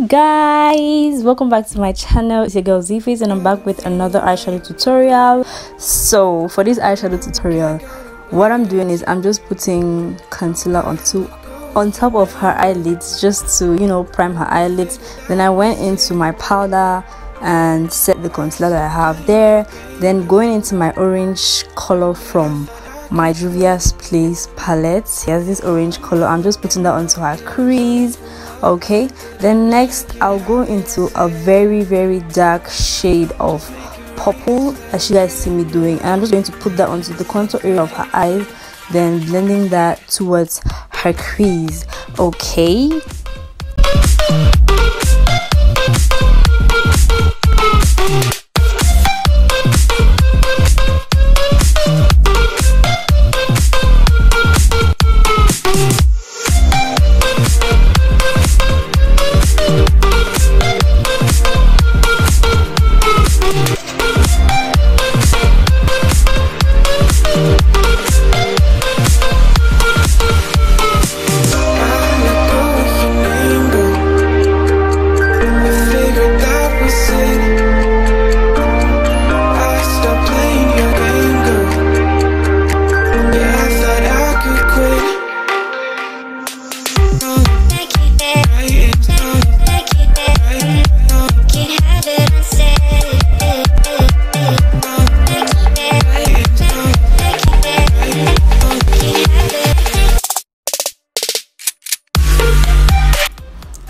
guys, welcome back to my channel. It's your girl Z-Face and I'm back with another eyeshadow tutorial. So for this eyeshadow tutorial, what I'm doing is I'm just putting concealer on top of her eyelids just to prime her eyelids. Then I went into my powder and set the concealer that I have there, then going into my orange color from my Juvia's Place palette. Here's this orange color. I'm just putting that onto her crease. Okay, then next I'll go into a very dark shade of purple, as you guys see me doing, and I'm just going to put that onto the contour area of her eyes, then blending that towards her crease. Okay,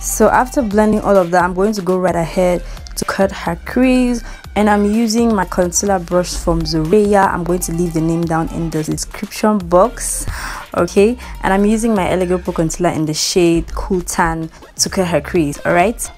so after blending all of that, I'm going to go right ahead to cut her crease, and I'm using my concealer brush from Zoreya. I'm going to leave the name down in the description box. Okay, and I'm using my Elegant Pro concealer in the shade Cool Tan to cut her crease. All right.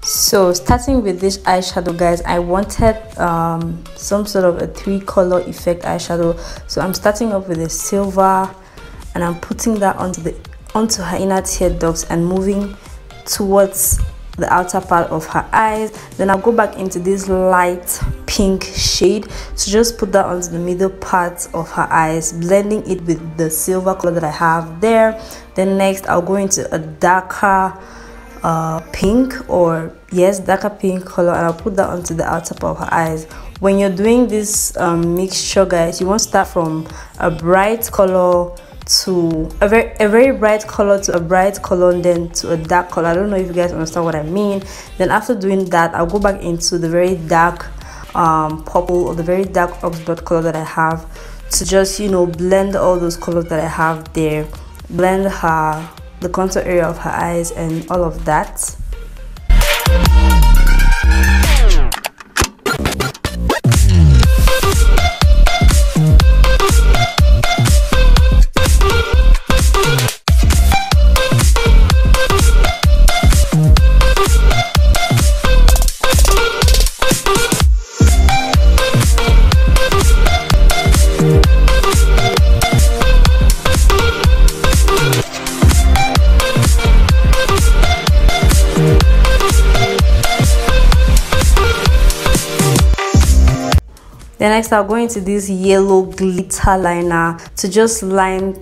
So starting with this eyeshadow, guys, I wanted some sort of a 3-color effect eyeshadow. So I'm starting off with a silver, and I'm putting that onto her inner tear ducts and moving towards the outer part of her eyes. Then I'll go back into this light pink shade to just put that onto the middle part of her eyes, blending it with the silver color that I have there. Then next I'll go into a darker pink, or yes, darker pink color, and I'll put that onto the outer part of her eyes. When you're doing this mixture, guys, you want to start from a bright color to a very bright color to a bright color, and then to a dark color. I don't know if you guys understand what I mean. Then after doing that, I'll go back into the very dark purple, or the very dark oxblood color that I have, to just blend all those colors that I have there, blend the contour area of her eyes and all of that. Then next I'll go into this yellow glitter liner to just line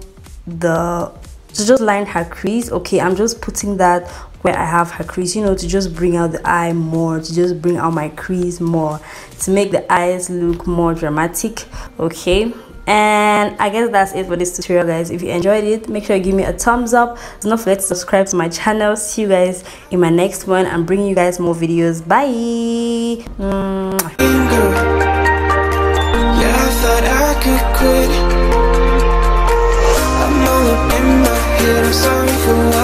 her crease. Okay, I'm just putting that where I have her crease, you know, to just bring out the eye more, to just bring out my crease more, to make the eyes look more dramatic. Okay, and I guess that's it for this tutorial, guys. If you enjoyed it, make sure you give me a thumbs up. Do not forget to subscribe to my channel. See you guys in my next one. I'm bringing you guys more videos. Bye. Yeah, I thought I could quit. I'm all up in my head. I'm sorry for what